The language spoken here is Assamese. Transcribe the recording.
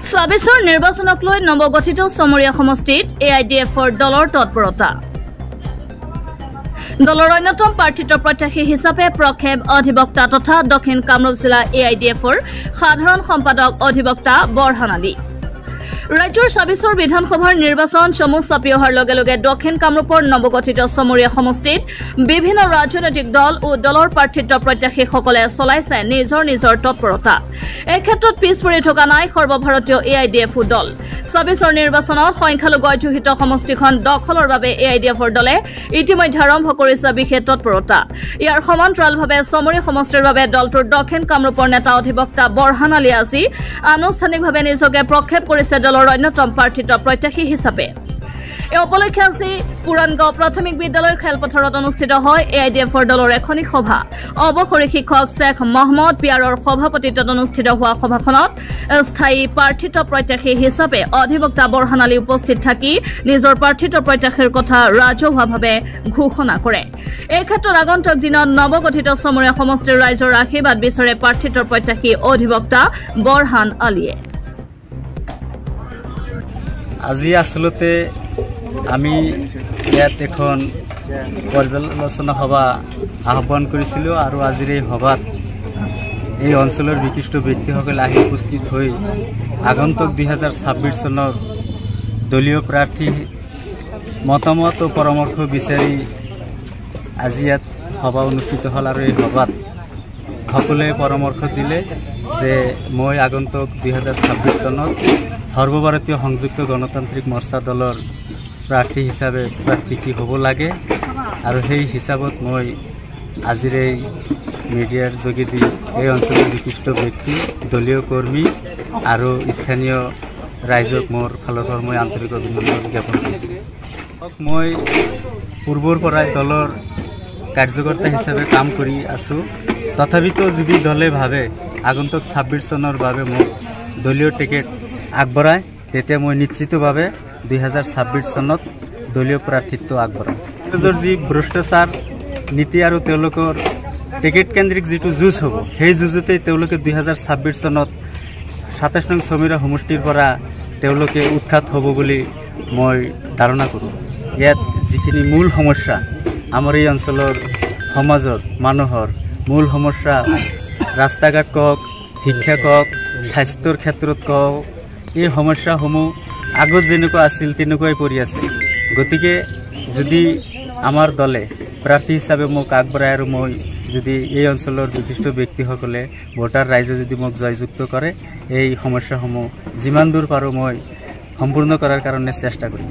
ছাব্বিছৰ নিৰ্বাচনক লৈ নৱগঠিত চমৰীয়া সমষ্টিত AIDFৰ দলৰ তৎপৰতা। দলৰ অন্যতম প্ৰাৰ্থিত্ব প্ৰত্যাশী হিচাপে প্ৰক্ষেপ অধিবক্তা তথা দক্ষিণ কামৰূপ জিলা AIDFৰ সাধাৰণ সম্পাদক অধিবক্তা বৰহান আলী। ৰাজ্যৰ ২৬ৰ বিধানসভাৰ নিৰ্বাচন চমু চাপি অহাৰ লগে লগে দক্ষিণ কামৰূপৰ নৱগঠিত চমৰীয়া সমষ্টিত বিভিন্ন ৰাজনৈতিক দল ও দলৰ প্ৰাৰ্থিত্ব প্ৰত্যাশীসকলে চলাইছে নিজৰ নিজৰ তৎপৰতা। এই ক্ষেত্ৰত পিছ পৰি থকা নাই সৰ্বভাৰতীয় AIDFৰ দল। ২৬ৰ নিৰ্বাচনত সংখ্যালঘু অধ্যুষিত সমষ্টিখন দখলৰ বাবে AIDFৰ দলে ইতিমধ্যে আৰম্ভ কৰিছে বিশেষ তৎপৰতা। ইয়াৰ সমান্তৰালভাৱে চমৰী সমষ্টিৰ বাবে দলটোৰ দক্ষিণ কামৰূপৰ নেতা অধিবক্তা বৰহান আলী আজি আনুষ্ঠানিকভাৱে নিজকে প্ৰক্ষেপ কৰিছে দলৰ অন্যতম প্ৰাৰ্থিত্ব প্ৰত্যাশী হিচাপে। এই উপলক্ষে আজি পুৰাণগাঁও প্ৰাথমিক বিদ্যালয়ৰ খেলপথাৰত অনুষ্ঠিত হয় AIDFৰ দলৰ এখনি সভা। অৱসৰী শিক্ষক শ্বেখ মহম্মদ পিয়াৰৰ সভাপতিত্বত অনুষ্ঠিত হোৱা সভাখনত স্থায়ী প্ৰাৰ্থিত্ব প্ৰত্যাশী হিচাপে অধিবক্তা বৰহান আলী উপস্থিত থাকি নিজৰ প্ৰাৰ্থিত্ব প্ৰত্যাশীৰ কথা ৰাজহুৱাভাৱে ঘোষণা কৰে। এই ক্ষেত্ৰত আগন্তুক দিনত নৱগঠিত চমৰীয়া সমষ্টিৰ ৰাইজৰ আশীৰ্বাদ বিচাৰে প্ৰাৰ্থিত্ব প্ৰত্যাশী অধিবক্তা বৰহান আলীয়ে। আজি আসলতে আমি ইয়াত এখন পৰ্যালোচনা সভা আহ্বান কৰিছিলোঁ আৰু আজিৰ এই সভাত এই অঞ্চলৰ বিশিষ্ট ব্যক্তিসকলে আহি উপস্থিত হৈ আগন্তুক ২০২৬ চনৰ দলীয় প্ৰাৰ্থী মতামত ও পৰামৰ্শ বিচাৰি আজি ইয়াত সভা অনুষ্ঠিত হ'ল আৰু এই সভাত সকলোৱে পৰামৰ্শ দিলে যে মই আগন্তুক ২০২৬ চনত সৰ্বভাৰতীয় সংযুক্ত গণতান্ত্ৰিক মৰ্চা দলৰ প্ৰাৰ্থী হিচাপে প্ৰাৰ্থী হ'ব লাগে আৰু সেই হিচাপত মই আজিৰ এই মিডিয়াৰ যোগেদি এই অঞ্চলৰ বিশিষ্ট ব্যক্তি দলীয় কৰ্মী আৰু স্থানীয় ৰাইজক মোৰ ফালৰ পৰা মই আন্তৰিক অভিনন্দন জ্ঞাপন কৰিছোঁ। মই পূৰ্বৰ পৰাই দলৰ কাৰ্যকৰ্তা হিচাপে কাম কৰি আছোঁ। তথাপিতো যদি দলে ভাবে আগন্তুক ২৬ চনৰ বাবে মোক দলীয় টিকেট আগবঢ়ায় তেতিয়া মই নিশ্চিতভাৱে ২০২৬ চনত দলীয় প্ৰাৰ্থিত্ব আগবঢ়াম। কংগ্ৰেছৰ যি ভ্ৰষ্টাচাৰ নীতি আৰু তেওঁলোকৰ টিকেট কেন্দ্ৰিক যিটো যুঁজ হ'ব সেই যুঁজতেই তেওঁলোকে ২০২৬ চনত ২৭ নং চমৰীয়া সমষ্টিৰ পৰা তেওঁলোকে উৎখাত হ'ব বুলি মই ধাৰণা কৰোঁ। ইয়াত যিখিনি মূল সমস্যা আমাৰ এই অঞ্চলৰ সমাজৰ মানুহৰ মূল সমস্যা ৰাস্তা ঘাট কওক, শিক্ষা কওক, স্বাস্থ্যৰ ক্ষেত্ৰত কওক, এই সমস্যাসমূহ আগত যেনেকুৱা আছিল তেনেকুৱাই পৰি আছে। গতিকে যদি আমাৰ দলে প্ৰাৰ্থী হিচাপে মোক আগবঢ়ায় আৰু মই যদি এই অঞ্চলৰ বিশিষ্ট ব্যক্তিসকলে ভোটাৰ ৰাইজে যদি মোক জয়যুক্ত কৰে এই সমস্যাসমূহ যিমান দূৰ পাৰোঁ মই সম্পূৰ্ণ কৰাৰ কাৰণে চেষ্টা কৰিম।